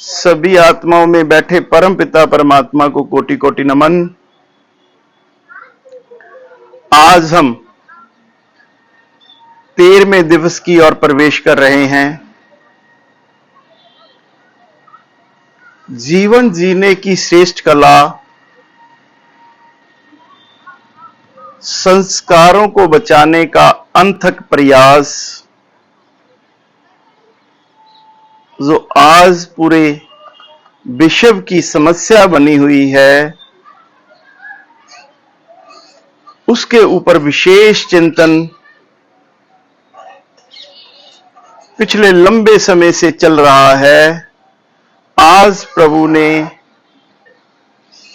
सभी आत्माओं में बैठे परम पिता परमात्मा को कोटि कोटि नमन। आज हम 13वें दिवस की ओर प्रवेश कर रहे हैं। जीवन जीने की श्रेष्ठ कला, संस्कारों को बचाने का अनथक प्रयास, जो आज पूरे विश्व की समस्या बनी हुई है, उसके ऊपर विशेष चिंतन पिछले लंबे समय से चल रहा है। आज प्रभु ने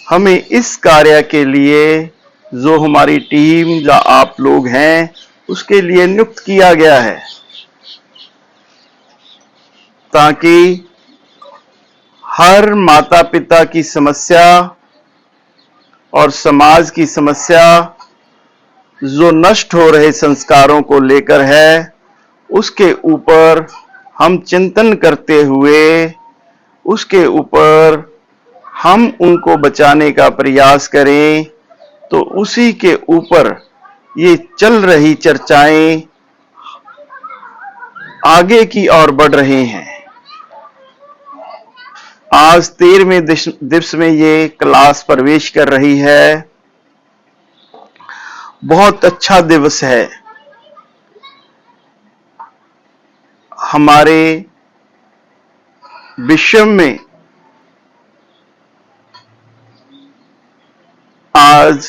हमें इस कार्य के लिए, जो हमारी टीम या आप लोग हैं, उसके लिए नियुक्त किया गया है, ताकि हर माता पिता की समस्या और समाज की समस्या जो नष्ट हो रहे संस्कारों को लेकर है, उसके ऊपर हम चिंतन करते हुए उसके ऊपर हम उनको बचाने का प्रयास करें। तो उसी के ऊपर ये चल रही चर्चाएं आगे की ओर बढ़ रही हैं। आज 13वें दिवस में ये क्लास प्रवेश कर रही है। बहुत अच्छा दिवस है। हमारे विश्व में आज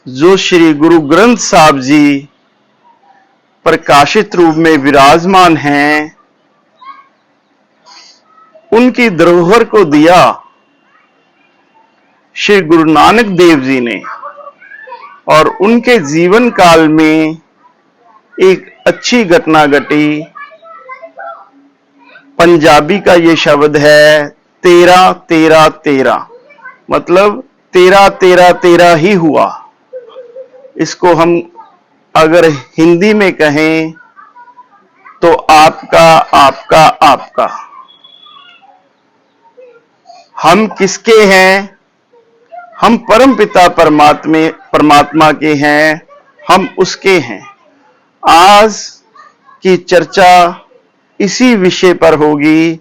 जो श्री गुरु ग्रंथ साहब जी प्रकाशित रूप में विराजमान हैं, उनकी धरोहर को दिया श्री गुरु नानक देव जी ने, और उनके जीवन काल में एक अच्छी घटना घटी। पंजाबी का ये शब्द है 13 13 13, मतलब 13 13 13 ही हुआ। इसको हम अगर हिंदी में कहें तो आपका आपका आपका। हम किसके हैं? हम परम पिता परमात्मा के हैं, हम उसके हैं। आज की चर्चा इसी विषय पर होगी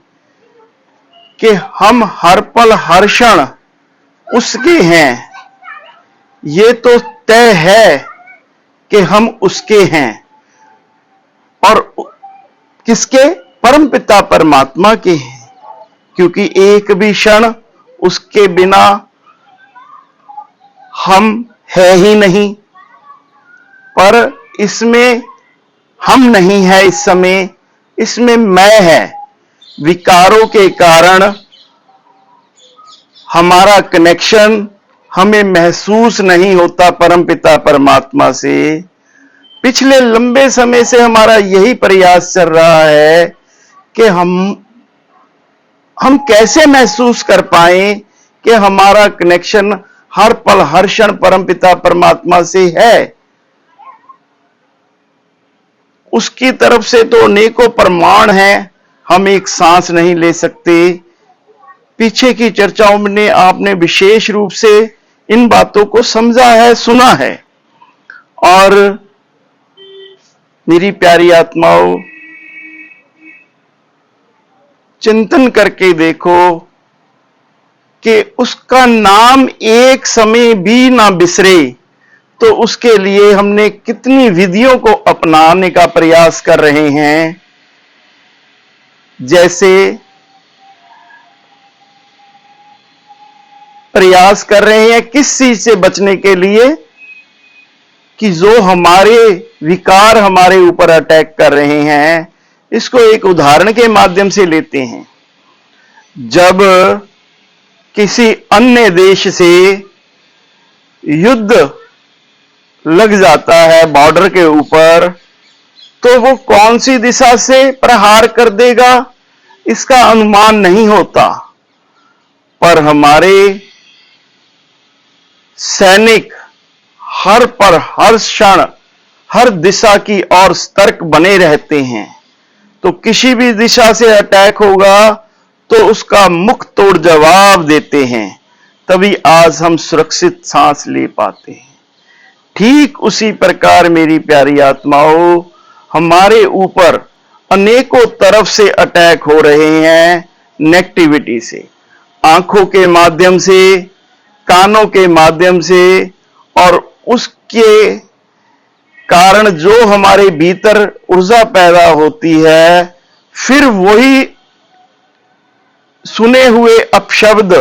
कि हम हर पल हर क्षण उसके हैं। ये तो तय है कि हम उसके हैं, और किसके? परम पिता परमात्मा के हैं, क्योंकि एक भी क्षण उसके बिना हम है ही नहीं। पर इसमें हम नहीं है इस समय, इसमें मैं है। विकारों के कारण हमारा कनेक्शन हमें महसूस नहीं होता परम पिता परमात्मा से। पिछले लंबे समय से हमारा यही प्रयास चल रहा है कि हम कैसे महसूस कर पाए कि हमारा कनेक्शन हर पल हर क्षण परम पिता परमात्मा से है। उसकी तरफ से तो अनेकों प्रमाण हैं, हम एक सांस नहीं ले सकते। पीछे की चर्चाओं में आपने विशेष रूप से इन बातों को समझा है, सुना है। और मेरी प्यारी आत्माओं, चिंतन करके देखो कि उसका नाम एक समय भी ना बिसरे, तो उसके लिए हमने कितनी विधियों को अपनाने का प्रयास कर रहे हैं। जैसे प्रयास कर रहे हैं किस चीज से बचने के लिए, कि जो हमारे विकार हमारे ऊपर अटैक कर रहे हैं। इसको एक उदाहरण के माध्यम से लेते हैं। जब किसी अन्य देश से युद्ध लग जाता है बॉर्डर के ऊपर, तो वो कौन सी दिशा से प्रहार कर देगा इसका अनुमान नहीं होता। पर हमारे सैनिक हर पर हर क्षण हर दिशा की ओर सतर्क बने रहते हैं। तो किसी भी दिशा से अटैक होगा तो उसका मुख तोड़ जवाब देते हैं, तभी आज हम सुरक्षित सांस ले पाते हैं। ठीक उसी प्रकार मेरी प्यारी आत्माओं, हमारे ऊपर अनेकों तरफ से अटैक हो रहे हैं नेगेटिविटी से, आंखों के माध्यम से, कानों के माध्यम से, और उसके कारण जो हमारे भीतर ऊर्जा पैदा होती है, फिर वही सुने हुए अपशब्द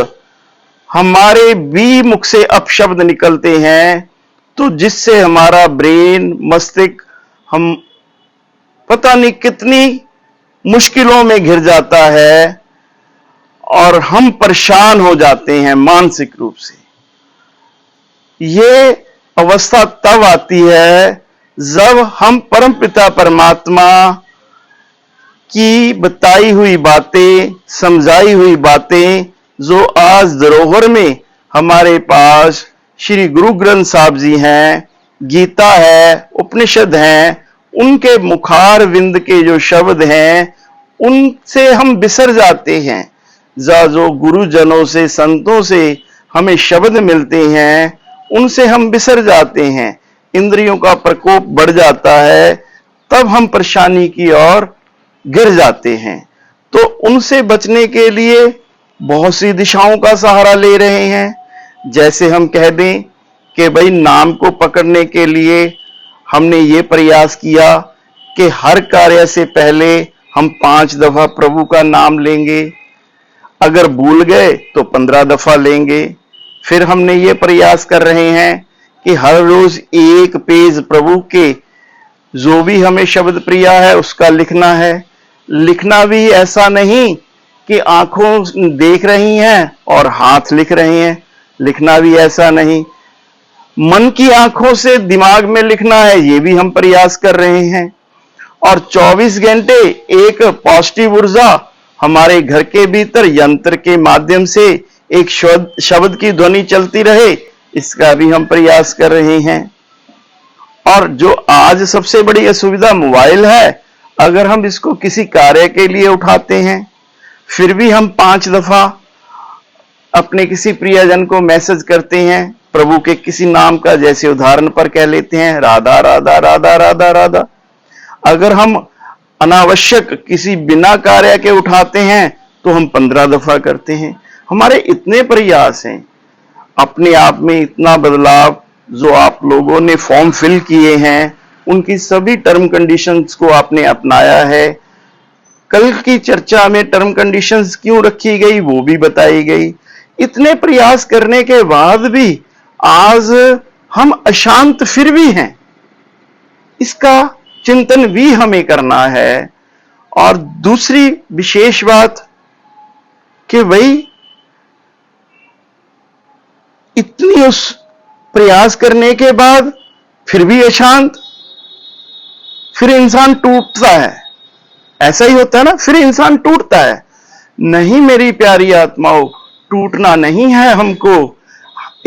हमारे भी मुख से अपशब्द निकलते हैं, तो जिससे हमारा ब्रेन, मस्तिष्क, हम पता नहीं कितनी मुश्किलों में घिर जाता है और हम परेशान हो जाते हैं मानसिक रूप से। ये अवस्था तब आती है जब हम परमपिता परमात्मा की बताई हुई बातें, समझाई हुई बातें, जो आज धरोहर में हमारे पास श्री गुरु ग्रंथ साहब जी हैं, गीता है, उपनिषद हैं, उनके मुखार विंद के जो शब्द हैं, उनसे हम बिसर जाते हैं। जो गुरुजनों से, संतों से हमें शब्द मिलते हैं, उनसे हम बिसर जाते हैं, इंद्रियों का प्रकोप बढ़ जाता है, तब हम परेशानी की ओर गिर जाते हैं। तो उनसे बचने के लिए बहुत सी दिशाओं का सहारा ले रहे हैं। जैसे हम कह दें कि भाई नाम को पकड़ने के लिए हमने ये प्रयास किया कि हर कार्य से पहले हम 5 दफा प्रभु का नाम लेंगे, अगर भूल गए तो 15 दफा लेंगे। फिर हमने ये प्रयास कर रहे हैं कि हर रोज 1 पेज प्रभु के जो भी हमें शब्द प्रिया है उसका लिखना है। लिखना भी ऐसा नहीं कि आंखों देख रही हैं और हाथ लिख रहे हैं, लिखना भी ऐसा नहीं, मन की आंखों से दिमाग में लिखना है, ये भी हम प्रयास कर रहे हैं। और 24 घंटे एक पॉजिटिव ऊर्जा हमारे घर के भीतर यंत्र के माध्यम से एक शब्द की ध्वनि चलती रहे, इसका भी हम प्रयास कर रहे हैं। और जो आज सबसे बड़ी असुविधा मोबाइल है, अगर हम इसको किसी कार्य के लिए उठाते हैं, फिर भी हम 5 दफा अपने किसी प्रियजन को मैसेज करते हैं प्रभु के किसी नाम का, जैसे उदाहरण पर कह लेते हैं राधा राधा राधा राधा राधा। अगर हम अनावश्यक किसी बिना कार्य के उठाते हैं तो हम 15 दफा करते हैं। हमारे इतने प्रयास हैं, अपने आप में इतना बदलाव, जो आप लोगों ने फॉर्म फिल किए हैं उनकी सभी टर्म कंडीशंस को आपने अपनाया है। कल की चर्चा में टर्म कंडीशंस क्यों रखी गई वो भी बताई गई। इतने प्रयास करने के बाद भी आज हम अशांत फिर भी हैं, इसका चिंतन भी हमें करना है। और दूसरी विशेष बात कि भाई इतनी उस प्रयास करने के बाद फिर भी अशांत, फिर इंसान टूटता है। ऐसा ही होता है ना, फिर इंसान टूटता है। नहीं मेरी प्यारी आत्माओं, टूटना नहीं है हमको।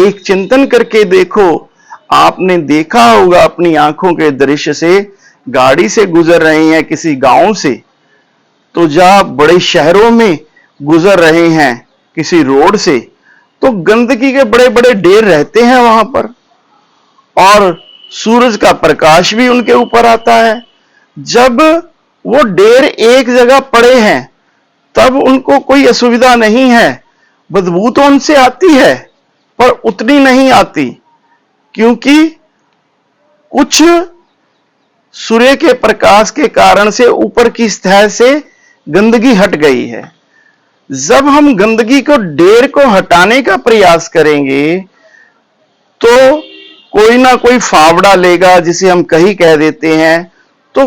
एक चिंतन करके देखो, आपने देखा होगा अपनी आंखों के दृश्य से, गाड़ी से गुजर रहे हैं किसी गांव से, तो जहां बड़े शहरों में गुजर रहे हैं किसी रोड से, तो गंदगी के बड़े बड़े ढेर रहते हैं वहां पर, और सूरज का प्रकाश भी उनके ऊपर आता है। जब वो ढेर एक जगह पड़े हैं तब उनको कोई असुविधा नहीं है, बदबू तो उनसे आती है पर उतनी नहीं आती, क्योंकि कुछ सूर्य के प्रकाश के कारण से ऊपर की सतह से गंदगी हट गई है। जब हम गंदगी को, ढेर को हटाने का प्रयास करेंगे तो कोई ना कोई फावड़ा लेगा, जिसे हम कहीं कह देते हैं, तो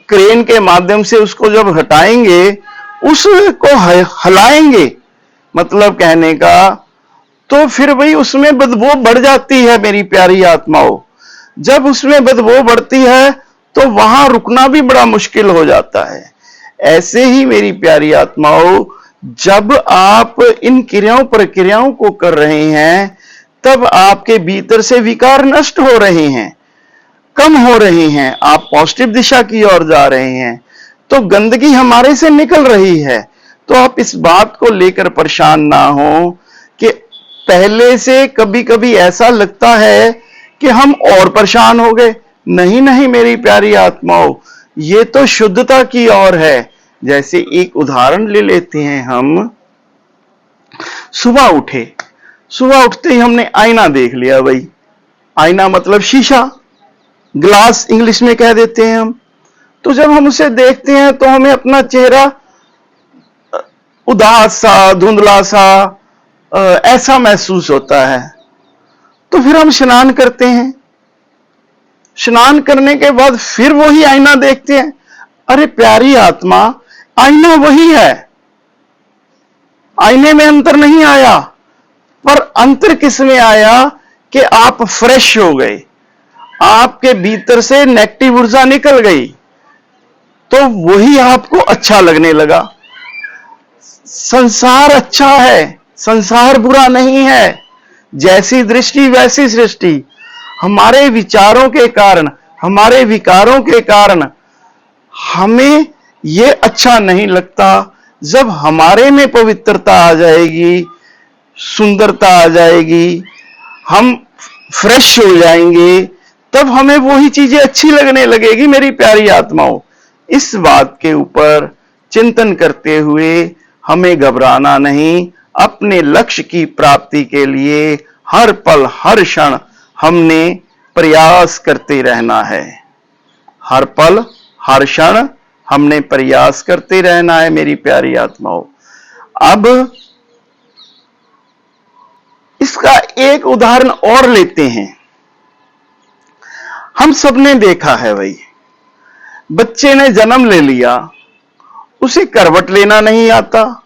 क्रेन के माध्यम से उसको जब हटाएंगे, उसको हलाएंगे, मतलब कहने का, तो फिर वही उसमें बदबू बढ़ जाती है मेरी प्यारी आत्माओं। जब उसमें बदबू बढ़ती है तो वहां रुकना भी बड़ा मुश्किल हो जाता है। ऐसे ही मेरी प्यारी आत्माओं, जब आप इन क्रियाओं प्रक्रियाओं को कर रहे हैं, तब आपके भीतर से विकार नष्ट हो रहे हैं, कम हो रहे हैं, आप पॉजिटिव दिशा की ओर जा रहे हैं, तो गंदगी हमारे से निकल रही है। तो आप इस बात को लेकर परेशान ना हो कि पहले से कभी कभी ऐसा लगता है कि हम और परेशान हो गए। नहीं नहीं मेरी प्यारी आत्माओं, ये तो शुद्धता की ओर है। जैसे एक उदाहरण ले लेते हैं, हम सुबह उठे, सुबह उठते ही हमने आईना देख लिया भाई। आईना मतलब शीशा, ग्लास इंग्लिश में कह देते हैं हम। तो जब हम उसे देखते हैं तो हमें अपना चेहरा उदास सा, धुंधला सा ऐसा महसूस होता है। तो फिर हम स्नान करते हैं, स्नान करने के बाद फिर वही आईना देखते हैं। अरे प्यारी आत्मा, आईना वही है, आईने में अंतर नहीं आया, पर अंतर किस में आया कि आप फ्रेश हो गए, आपके भीतर से नेगेटिव ऊर्जा निकल गई, तो वही आपको अच्छा लगने लगा। संसार अच्छा है, संसार बुरा नहीं है। जैसी दृष्टि वैसी सृष्टि। हमारे विचारों के कारण, हमारे विकारों के कारण हमें यह अच्छा नहीं लगता। जब हमारे में पवित्रता आ जाएगी, सुंदरता आ जाएगी, हम फ्रेश हो जाएंगे, तब हमें वही चीजें अच्छी लगने लगेगी मेरी प्यारी आत्माओं। इस बात के ऊपर चिंतन करते हुए हमें घबराना नहीं। अपने लक्ष्य की प्राप्ति के लिए हर पल हर क्षण हमने प्रयास करते रहना है। हर पल हर क्षण हमने प्रयास करते रहना है मेरी प्यारी आत्माओं। अब इसका एक उदाहरण और लेते हैं। हम सबने देखा है भाई, बच्चे ने जन्म ले लिया, उसे करवट लेना नहीं आता,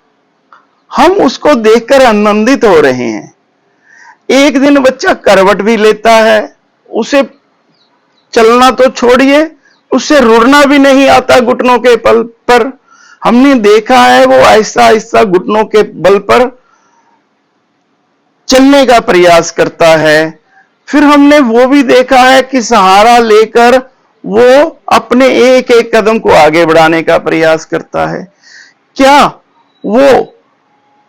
हम उसको देखकर आनंदित हो रहे हैं। एक दिन बच्चा करवट भी लेता है, उसे चलना तो छोड़िए, उससे रुड़ना भी नहीं आता घुटनों के बल पर। हमने देखा है वो आहिस्ता आहिस्ता घुटनों के बल पर चलने का प्रयास करता है। फिर हमने वो भी देखा है कि सहारा लेकर वो अपने एक एक कदम को आगे बढ़ाने का प्रयास करता है। क्या वो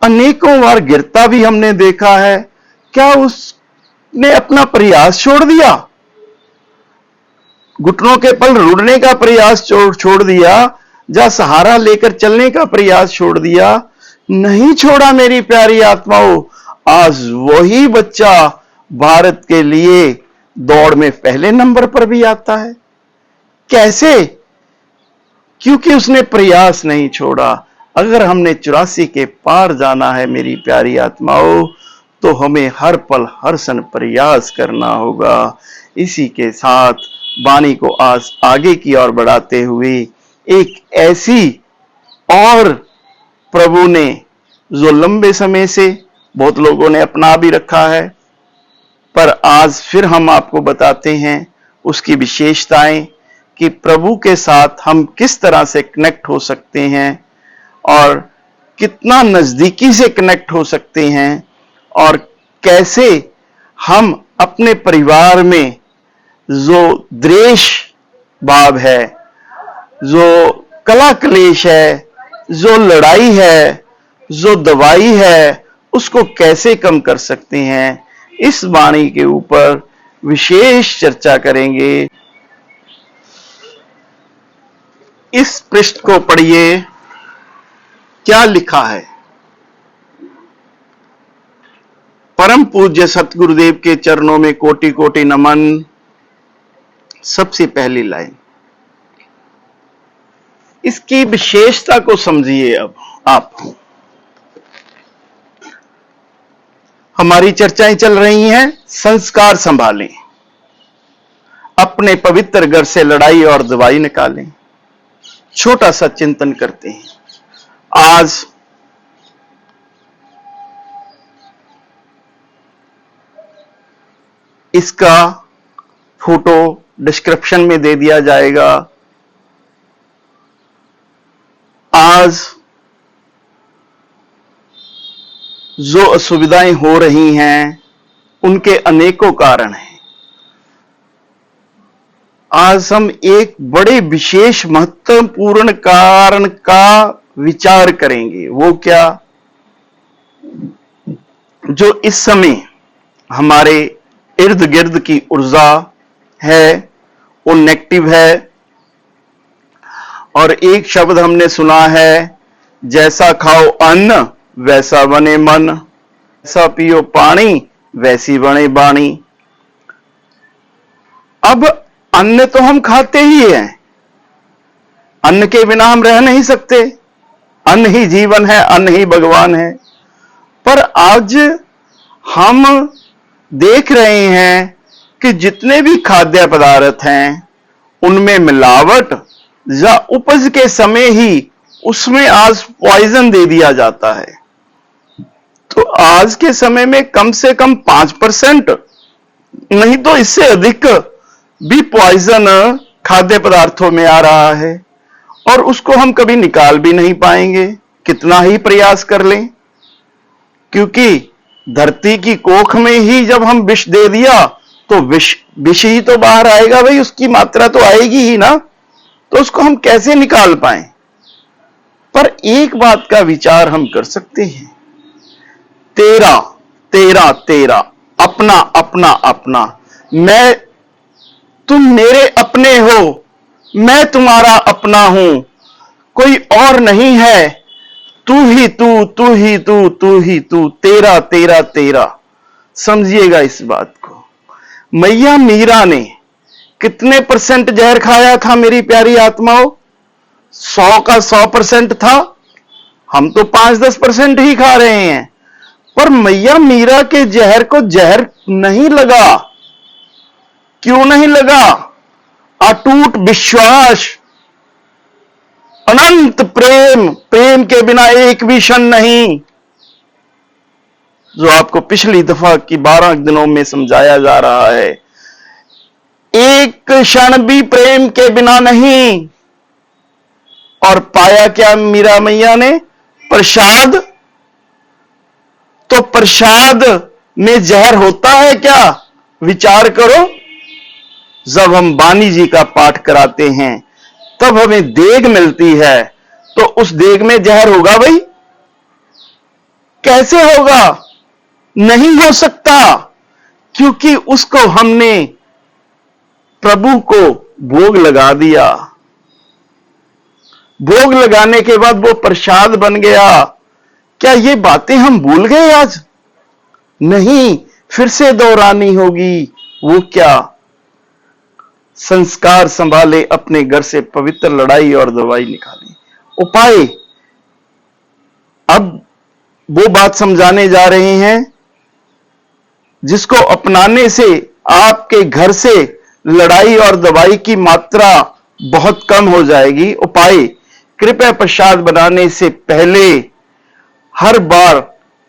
अनेकों बार गिरता भी हमने देखा है? क्या उसने अपना प्रयास छोड़ दिया? घुटनों के बल रुड़ने का प्रयास छोड़ दिया, या सहारा लेकर चलने का प्रयास छोड़ दिया? नहीं छोड़ा मेरी प्यारी आत्माओं। आज वही बच्चा भारत के लिए दौड़ में पहले नंबर पर भी आता है। कैसे? क्योंकि उसने प्रयास नहीं छोड़ा। अगर हमने 84 के पार जाना है मेरी प्यारी आत्माओं, तो हमें हर पल हर क्षण प्रयास करना होगा। इसी के साथ वाणी को आज आगे की ओर बढ़ाते हुए एक ऐसी और प्रभु ने जो लंबे समय से बहुत लोगों ने अपना भी रखा है, पर आज फिर हम आपको बताते हैं उसकी विशेषताएं, कि प्रभु के साथ हम किस तरह से कनेक्ट हो सकते हैं और कितना नजदीकी से कनेक्ट हो सकते हैं, और कैसे हम अपने परिवार में जो द्वेष भाव है, जो कला क्लेश है, जो लड़ाई है, जो दवाई है, उसको कैसे कम कर सकते हैं। इस वाणी के ऊपर विशेष चर्चा करेंगे। इस पृष्ठ को पढ़िए, क्या लिखा है। परम पूज्य सतगुरुदेव के चरणों में कोटि कोटि नमन। सबसे पहली लाइन, इसकी विशेषता को समझिए। अब आप, हमारी चर्चाएं चल रही हैं, संस्कार संभालें, अपने पवित्र घर से लड़ाई और दवाई निकालें। छोटा सा चिंतन करते हैं। आज इसका फोटो डिस्क्रिप्शन में दे दिया जाएगा। आज जो असुविधाएं हो रही हैं, उनके अनेकों कारण हैं। आज हम एक बड़े विशेष महत्वपूर्ण कारण का विचार करेंगे। वो क्या? जो इस समय हमारे इर्द गिर्द की ऊर्जा है वो नेगेटिव है, और एक शब्द हमने सुना है, जैसा खाओ अन्न वैसा बने मन, ऐसा पियो पानी वैसी बने बाणी। अब अन्न तो हम खाते ही हैं, अन्न के बिना हम रह नहीं सकते, अन्न ही जीवन है, अन्न ही भगवान है। पर आज हम देख रहे हैं कि जितने भी खाद्य पदार्थ हैं उनमें मिलावट, या उपज के समय ही उसमें आज पॉइजन दे दिया जाता है। तो आज के समय में कम से कम 5% नहीं तो इससे अधिक भी पॉइजन खाद्य पदार्थों में आ रहा है, और उसको हम कभी निकाल भी नहीं पाएंगे, कितना ही प्रयास कर लें। क्योंकि धरती की कोख में ही जब हम विष दे दिया तो विष ही तो बाहर आएगा भाई, उसकी मात्रा तो आएगी ही ना, तो उसको हम कैसे निकाल पाए। पर एक बात का विचार हम कर सकते हैं, तेरा तेरा तेरा, अपना अपना अपना, मैं, तुम मेरे अपने हो, मैं तुम्हारा अपना हूं, कोई और नहीं है, तू ही तू, तू ही तू, तू ही तू, तेरा तेरा तेरा। समझिएगा इस बात को। मैया मीरा ने कितने % जहर खाया था मेरी प्यारी आत्माओं? 100 का 100% था। हम तो 5-10% ही खा रहे हैं। पर मैया मीरा के जहर को जहर नहीं लगा। क्यों नहीं लगा? अटूट विश्वास, अनंत प्रेम, प्रेम के बिना एक भी क्षण नहीं, जो आपको पिछली दफा की 12 दिनों में समझाया जा रहा है। एक क्षण भी प्रेम के बिना नहीं। और पाया क्या मीरा मैया ने? प्रसाद। तो प्रसाद में जहर होता है क्या? विचार करो। जब हम वाणी जी का पाठ कराते हैं तब हमें देग मिलती है, तो उस देग में जहर होगा भाई? कैसे होगा? नहीं हो सकता, क्योंकि उसको हमने प्रभु को भोग लगा दिया। भोग लगाने के बाद वो प्रसाद बन गया। क्या ये बातें हम भूल गए आज? नहीं, फिर से दोहरानी होगी। वो क्या? संस्कार संभाले, अपने घर से पवित्र लड़ाई और दवाई निकाली। उपाय अब वो बात समझाने जा रहे हैं जिसको अपनाने से आपके घर से लड़ाई और दवाई की मात्रा बहुत कम हो जाएगी। उपाय, कृपया प्रसाद बनाने से पहले हर बार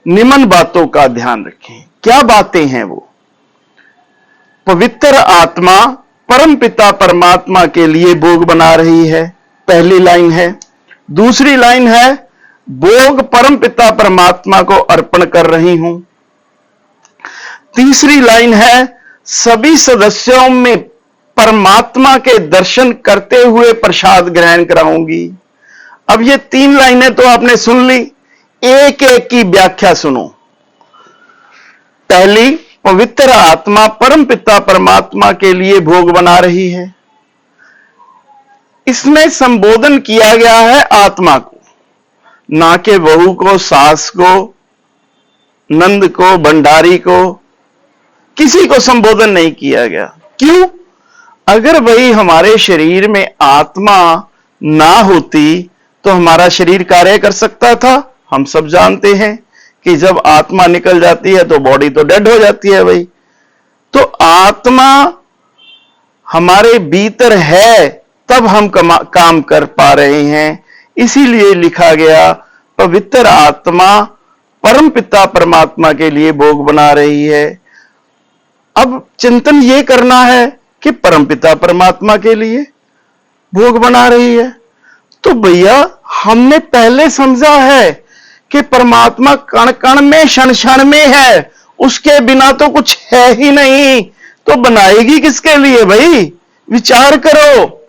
निम्न बातों का ध्यान रखें। क्या बातें हैं वो? पवित्र आत्मा परम पिता परमात्मा के लिए भोग बना रही है, पहली लाइन है। दूसरी लाइन है, भोग परम पिता परमात्मा को अर्पण कर रही हूं। तीसरी लाइन है, सभी सदस्यों में परमात्मा के दर्शन करते हुए प्रसाद ग्रहण कराऊंगी। अब ये 3 लाइनें तो आपने सुन ली, एक एक की व्याख्या सुनो। पहली, पवित्र आत्मा परम पिता परमात्मा के लिए भोग बना रही है। इसमें संबोधन किया गया है आत्मा को, ना कि बहू को, सास को, नंद को, भंडारी को, किसी को संबोधन नहीं किया गया। क्यों? अगर वही हमारे शरीर में आत्मा ना होती तो हमारा शरीर कार्य कर सकता था? हम सब जानते हैं कि जब आत्मा निकल जाती है तो बॉडी तो डेड हो जाती है भाई। तो आत्मा हमारे भीतर है तब हम काम कर पा रहे हैं। इसीलिए लिखा गया, पवित्र आत्मा परम पिता परमात्मा के लिए भोग बना रही है। अब चिंतन यह करना है कि परमपिता परमात्मा के लिए भोग बना रही है। तो भैया हमने पहले समझा है कि परमात्मा कण कण में, क्षण क्षण में है, उसके बिना तो कुछ है ही नहीं। तो बनाएगी किसके लिए भाई? विचार करो।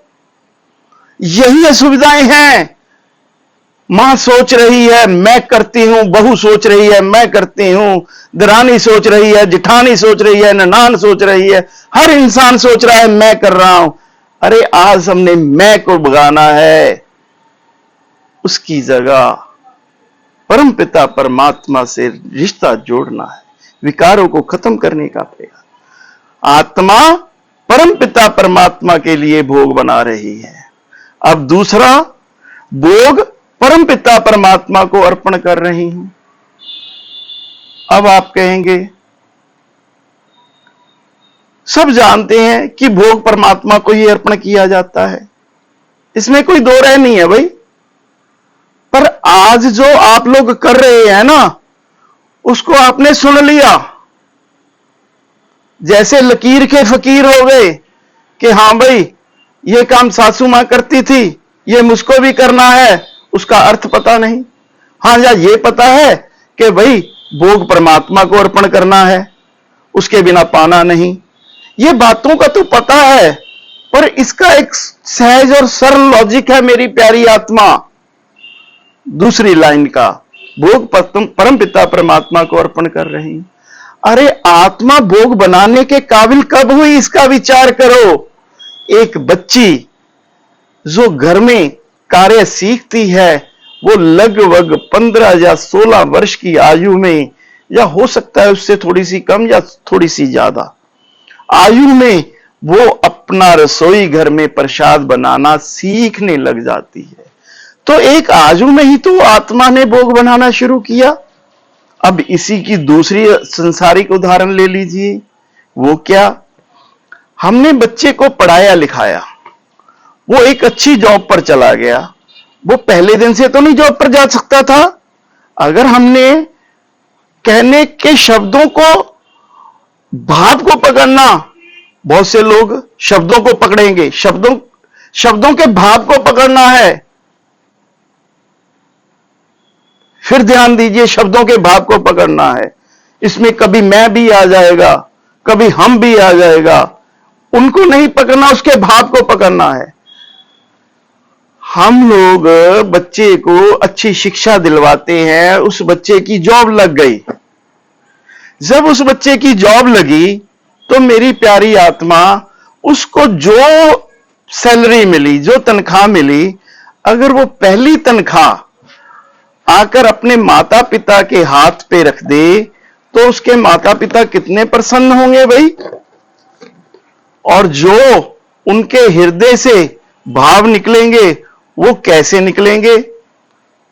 यही असुविधाएं हैं। मां सोच रही है मैं करती हूं, बहू सोच रही है मैं करती हूं, दरानी सोच रही है, जिठानी सोच रही है, ननान सोच रही है, हर इंसान सोच रहा है मैं कर रहा हूं। अरे आज हमने मैं को भगाना है, उसकी जगह परमपिता परमात्मा से रिश्ता जोड़ना है, विकारों को खत्म करने का प्रयास। आत्मा परमपिता परमात्मा के लिए भोग बना रही है। अब दूसरा भोग परमपिता परमात्मा को अर्पण कर रही हूं। अब आप कहेंगे सब जानते हैं कि भोग परमात्मा को ही अर्पण किया जाता है, इसमें कोई दो राय नहीं है भाई। पर आज जो आप लोग कर रहे हैं ना, उसको आपने सुन लिया, जैसे लकीर के फकीर हो गए कि हां भाई ये काम सासू मां करती थी, ये मुझको भी करना है। उसका अर्थ पता नहीं। हां या ये पता है कि भाई भोग परमात्मा को अर्पण करना है, उसके बिना पाना नहीं। ये बातों का तो पता है, पर इसका एक सहज और सरल लॉजिक है मेरी प्यारी आत्मा। दूसरी लाइन का भोग परमपिता परमात्मा को अर्पण कर रही। अरे आत्मा भोग बनाने के काबिल कब हुई, इसका विचार करो। एक बच्ची जो घर में कार्य सीखती है, वो लगभग 15 या 16 वर्ष की आयु में, या हो सकता है उससे थोड़ी सी कम या थोड़ी सी ज्यादा आयु में, वो अपना रसोई घर में प्रसाद बनाना सीखने लग जाती है। तो एक आयु में ही तो आत्मा ने भोग बनाना शुरू किया। अब इसी की दूसरी संसारिक उदाहरण ले लीजिए। वो क्या, हमने बच्चे को पढ़ाया लिखाया, वो एक अच्छी जॉब पर चला गया। वो पहले दिन से तो नहीं जॉब पर जा सकता था। अगर हमने कहने के शब्दों को, भाव को पकड़ना, बहुत से लोग शब्दों को पकड़ेंगे, शब्दों के भाव को पकड़ना है। फिर ध्यान दीजिए, शब्दों के भाव को पकड़ना है। इसमें कभी मैं भी आ जाएगा, कभी हम भी आ जाएगा। उनको नहीं पकड़ना, उसके भाव को पकड़ना है। हम लोग बच्चे को अच्छी शिक्षा दिलवाते हैं, उस बच्चे की जॉब लग गई। जब उस बच्चे की जॉब लगी तो मेरी प्यारी आत्मा, उसको जो सैलरी मिली, जो तनख्वाह मिली, अगर वो पहली तनख्वाह आकर अपने माता पिता के हाथ पे रख दे, तो उसके माता पिता कितने प्रसन्न होंगे भाई। और जो उनके हृदय से भाव निकलेंगे, वो कैसे निकलेंगे,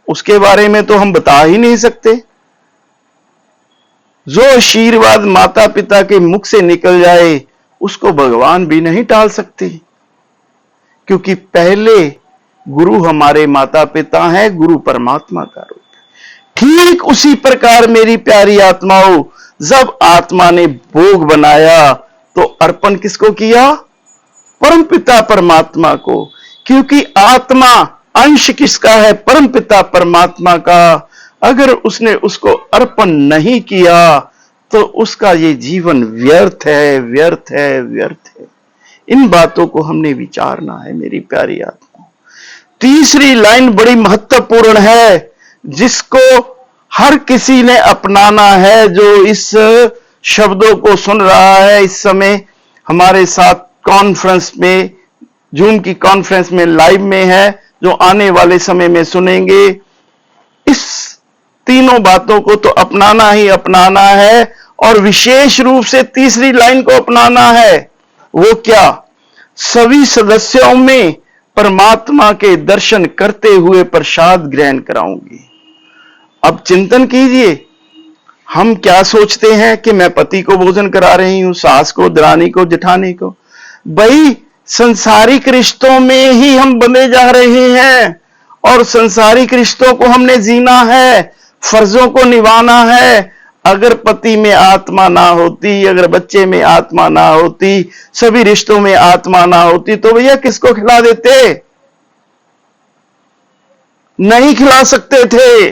उसके बारे में तो हम बता ही नहीं सकते। जो आशीर्वाद माता पिता के मुख से निकल जाए, उसको भगवान भी नहीं टाल सकते, क्योंकि पहले गुरु हमारे माता पिता हैं, गुरु परमात्मा का रूप है। ठीक उसी प्रकार मेरी प्यारी आत्माओं, जब आत्मा ने भोग बनाया तो अर्पण किसको किया, परमपिता परमात्मा को। क्योंकि आत्मा अंश किसका है, परमपिता परमात्मा का। अगर उसने उसको अर्पण नहीं किया तो उसका ये जीवन व्यर्थ है, व्यर्थ है, व्यर्थ है। इन बातों को हमने विचारना है मेरी प्यारी आत्मा। तीसरी लाइन बड़ी महत्वपूर्ण है, जिसको हर किसी ने अपनाना है। जो इस शब्दों को सुन रहा है इस समय हमारे साथ कॉन्फ्रेंस में, जूम की कॉन्फ्रेंस में लाइव में है, जो आने वाले समय में सुनेंगे, इस तीनों बातों को तो अपनाना ही अपनाना है। और विशेष रूप से तीसरी लाइन को अपनाना है। वो क्या, सभी सदस्यों में परमात्मा के दर्शन करते हुए प्रसाद ग्रहण कराऊंगी। अब चिंतन कीजिए, हम क्या सोचते हैं कि मैं पति को भोजन करा रही हूं, सास को, दरानी को, जेठानी को। भाई संसारिक रिश्तों में ही हम बंधे जा रहे हैं, और संसारिक रिश्तों को हमने जीना है, फर्जों को निभाना है। अगर पति में आत्मा ना होती, अगर बच्चे में आत्मा ना होती, सभी रिश्तों में आत्मा ना होती, तो भैया किसको खिला देते, नहीं खिला सकते थे।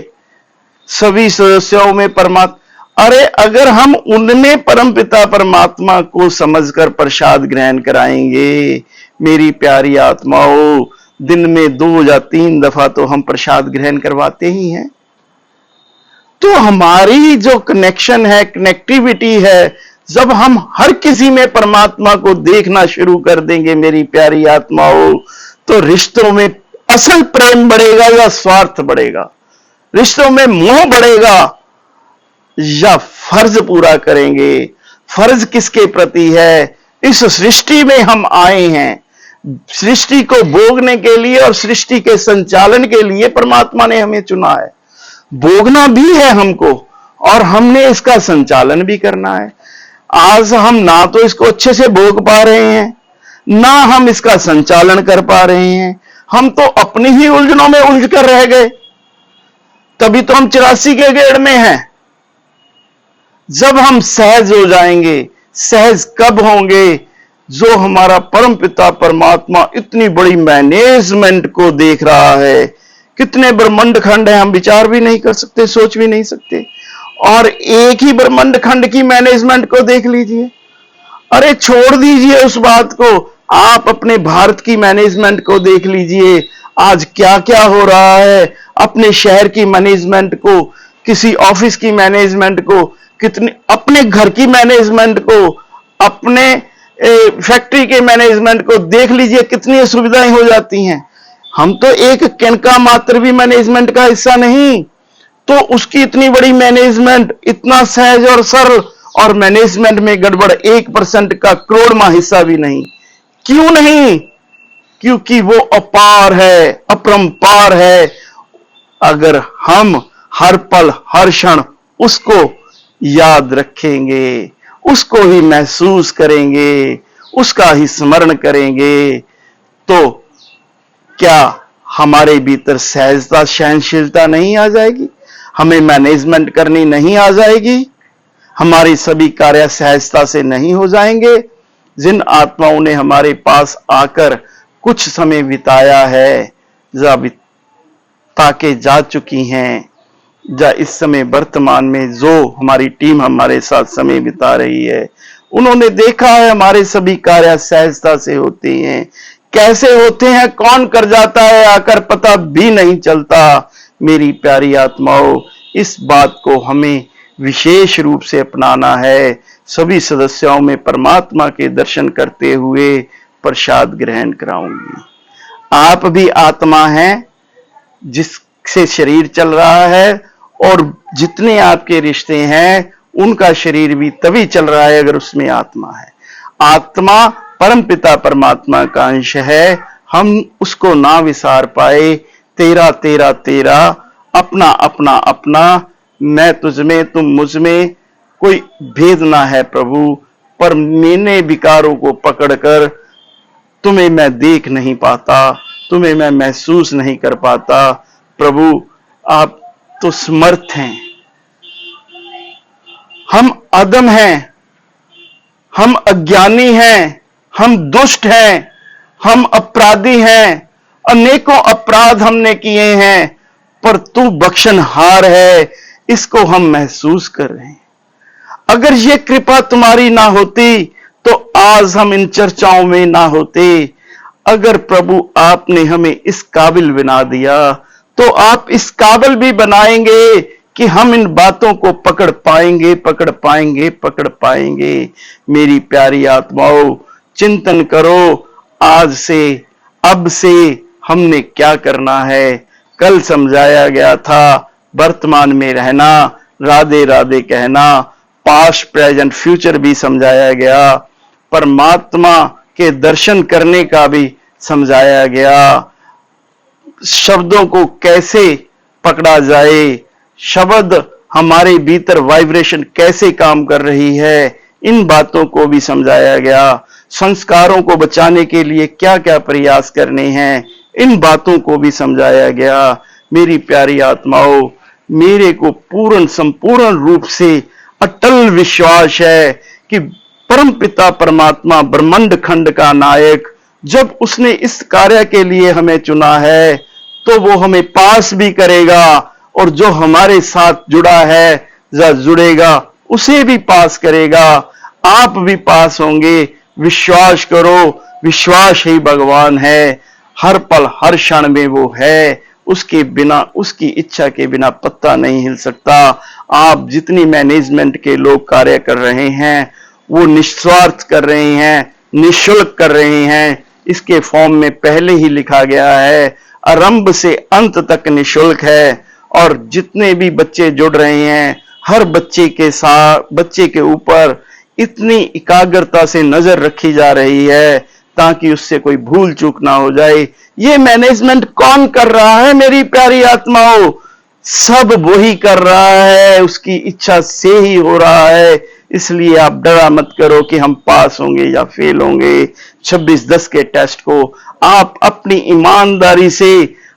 सभी सदस्यों में परमात्मा, अरे अगर हम उनमें परमपिता परमात्मा को समझकर प्रसाद ग्रहण कराएंगे मेरी प्यारी आत्माओं, दिन में 2 या 3 दफा तो हम प्रसाद ग्रहण करवाते ही हैं। तो हमारी जो कनेक्शन है, कनेक्टिविटी है, जब हम हर किसी में परमात्मा को देखना शुरू कर देंगे मेरी प्यारी आत्माओं, तो रिश्तों में असल प्रेम बढ़ेगा या स्वार्थ बढ़ेगा? रिश्तों में मोह बढ़ेगा या फर्ज पूरा करेंगे? फर्ज किसके प्रति है? इस सृष्टि में हम आए हैं, सृष्टि को भोगने के लिए और सृष्टि के संचालन के लिए परमात्मा ने हमें चुना है। भोगना भी है हमको और हमने इसका संचालन भी करना है। आज हम ना तो इसको अच्छे से भोग पा रहे हैं, ना हम इसका संचालन कर पा रहे हैं। हम तो अपनी ही उलझनों में उलझ कर रह गए, तभी तो हम 84 के गेड़ में हैं। जब हम सहज हो जाएंगे, सहज कब होंगे? जो हमारा परम पिता परमात्मा इतनी बड़ी मैनेजमेंट को देख रहा है, कितने ब्रह्मांड खंड है हम विचार भी नहीं कर सकते, सोच भी नहीं सकते। और एक ही ब्रह्मांड खंड की मैनेजमेंट को देख लीजिए। अरे छोड़ दीजिए उस बात को, आप अपने भारत की मैनेजमेंट को देख लीजिए। आज क्या क्या हो रहा है, अपने शहर की मैनेजमेंट को, किसी ऑफिस की मैनेजमेंट को, कितने अपने घर की मैनेजमेंट को, अपने फैक्ट्री के मैनेजमेंट को देख लीजिए, कितनी असुविधाएं हो जाती हैं। हम तो एक किनका मात्र भी मैनेजमेंट का हिस्सा नहीं, तो उसकी इतनी बड़ी मैनेजमेंट, इतना सहज और सरल, और मैनेजमेंट में गड़बड़ 1% का करोड़वां हिस्सा भी नहीं। क्यों नहीं? क्योंकि वो अपार है, अपरंपार है। अगर हम हर पल हर क्षण उसको याद रखेंगे, उसको ही महसूस करेंगे, उसका ही स्मरण करेंगे, तो क्या हमारे भीतर सहजता, सहनशीलता नहीं आ जाएगी? हमें मैनेजमेंट करनी नहीं आ जाएगी? हमारी सभी कार्य सहजता से नहीं हो जाएंगे? जिन आत्माओं ने हमारे पास आकर कुछ समय बिताया है, या बिता के जा चुकी हैं, या इस समय वर्तमान में जो हमारी टीम हमारे साथ समय बिता रही है, उन्होंने देखा है हमारे सभी कार्य सहजता से होते हैं। कैसे होते हैं, कौन कर जाता है आकर, पता भी नहीं चलता। मेरी प्यारी आत्माओं, इस बात को हमें विशेष रूप से अपनाना है। सभी सदस्यों में परमात्मा के दर्शन करते हुए प्रसाद ग्रहण कराऊंगी। आप भी आत्मा हैं जिससे शरीर चल रहा है, और जितने आपके रिश्ते हैं उनका शरीर भी तभी चल रहा है अगर उसमें आत्मा है। आत्मा परम पिता परमात्मा का अंश है, हम उसको ना विसार पाए। तेरा तेरा तेरा, अपना अपना अपना, मैं तुझ में तुम मुझ में, कोई भेद ना है प्रभु। पर मैंने विकारों को पकड़कर तुम्हें मैं देख नहीं पाता, तुम्हें मैं महसूस नहीं कर पाता। प्रभु आप तो समर्थ हैं, हम अदम हैं, हम अज्ञानी हैं, हम दुष्ट हैं, हम अपराधी हैं, अनेकों अपराध हमने किए हैं, पर तू बख्शनहार है, इसको हम महसूस कर रहे हैं। अगर ये कृपा तुम्हारी ना होती तो आज हम इन चर्चाओं में ना होते। अगर प्रभु आपने हमें इस काबिल बना दिया, तो आप इस काबिल भी बनाएंगे कि हम इन बातों को पकड़ पाएंगे, पकड़ पाएंगे, पकड़ पाएंगे। मेरी प्यारी आत्माओं, चिंतन करो, आज से, अब से हमने क्या करना है। कल समझाया गया था, वर्तमान में रहना, राधे राधे कहना, पास्ट प्रेजेंट फ्यूचर भी समझाया गया, परमात्मा के दर्शन करने का भी समझाया गया। शब्दों को कैसे पकड़ा जाए, शब्द हमारे भीतर वाइब्रेशन कैसे काम कर रही है, इन बातों को भी समझाया गया। संस्कारों को बचाने के लिए क्या क्या प्रयास करने हैं, इन बातों को भी समझाया गया। मेरी प्यारी आत्माओं, मेरे को पूर्ण संपूर्ण रूप से अटल विश्वास है कि परम पिता परमात्मा ब्रह्मांड खंड का नायक, जब उसने इस कार्य के लिए हमें चुना है, तो वो हमें पास भी करेगा, और जो हमारे साथ जुड़ा है या जुड़ेगा उसे भी पास करेगा। आप भी पास होंगे, विश्वास करो, विश्वास ही भगवान है। हर पल हर क्षण में वो है, उसके बिना, उसकी इच्छा के बिना पत्ता नहीं हिल सकता। आप जितनी मैनेजमेंट के लोग कार्य कर रहे हैं वो निस्वार्थ कर रहे हैं, निःशुल्क कर रहे हैं। इसके फॉर्म में पहले ही लिखा गया है, आरंभ से अंत तक निःशुल्क है। और जितने भी बच्चे जुड़ रहे हैं, हर बच्चे के साथ, बच्चे के ऊपर इतनी एकाग्रता से नजर रखी जा रही है ताकि उससे कोई भूल चूक ना हो जाए। ये मैनेजमेंट कौन कर रहा है मेरी प्यारी आत्माओं? सब वही कर रहा है, उसकी इच्छा से ही हो रहा है। इसलिए आप डरा मत करो कि हम पास होंगे या फेल होंगे 26/10 के टेस्ट को। आप अपनी ईमानदारी से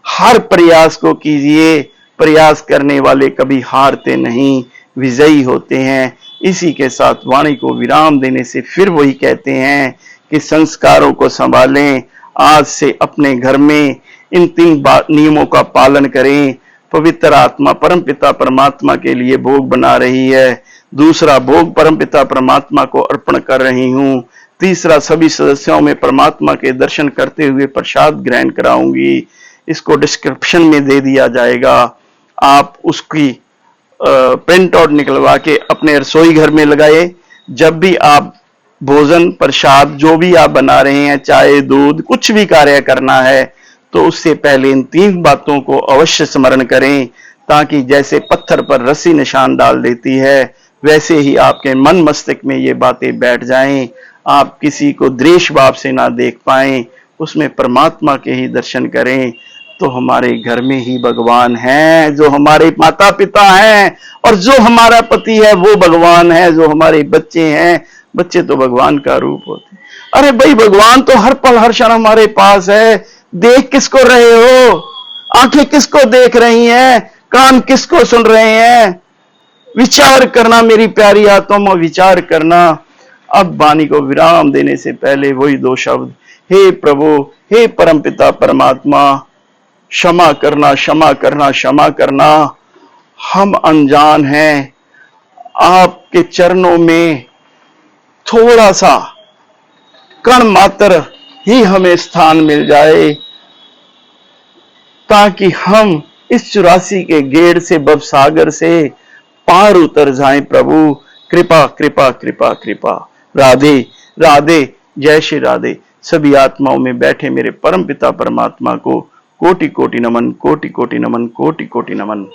हर प्रयास को कीजिए। प्रयास करने वाले कभी हारते नहीं, विजयी होते हैं। इसी के साथ वाणी को विराम देने से फिर वही कहते हैं कि संस्कारों को संभालें। आज से अपने घर में इन 3 नियमों का पालन करें। पवित्र आत्मा परमपिता परमात्मा के लिए भोग बना रही है। दूसरा, भोग परमपिता परमात्मा को अर्पण कर रही हूँ। तीसरा, सभी सदस्यों में परमात्मा के दर्शन करते हुए प्रसाद ग्रहण कराऊंगी। इसको डिस्क्रिप्शन में दे दिया जाएगा। आप उसकी प्रिंट आउट निकलवा के अपने रसोई घर में लगाए। जब भी आप भोजन प्रसाद जो भी आप बना रहे हैं, चाय दूध कुछ भी कार्य करना है, तो उससे पहले इन 3 बातों को अवश्य स्मरण करें, ताकि जैसे पत्थर पर रस्सी निशान डाल देती है वैसे ही आपके मन मस्तिष्क में ये बातें बैठ जाएं। आप किसी को द्वेष भाव से ना देख पाएं, उसमें परमात्मा के ही दर्शन करें। तो हमारे घर में ही भगवान हैं, जो हमारे माता पिता हैं, और जो हमारा पति है वो भगवान है, जो हमारे बच्चे हैं, बच्चे तो भगवान का रूप होते हैं। अरे भाई, भगवान तो हर पल हर क्षण हमारे पास है। देख किसको रहे हो? आंखें किसको देख रही हैं? कान किसको सुन रहे हैं? विचार करना मेरी प्यारी आत्मा, विचार करना। अब वाणी को विराम देने से पहले वही 2 शब्द, हे प्रभु, हे परमपिता परमात्मा, क्षमा करना, क्षमा करना, क्षमा करना। हम अनजान हैं। आपके चरणों में थोड़ा सा कण मात्र ही हमें स्थान मिल जाए, ताकि हम इस 84 के गेड़ से, भवसागर से पार उतर जाएं। प्रभु कृपा कृपा कृपा कृपा। राधे राधे, जय श्री राधे। सभी आत्माओं में बैठे मेरे परम पिता परमात्मा को कोटि कोटि नमन, कोटि कोटि नमन, कोटि कोटि नमन।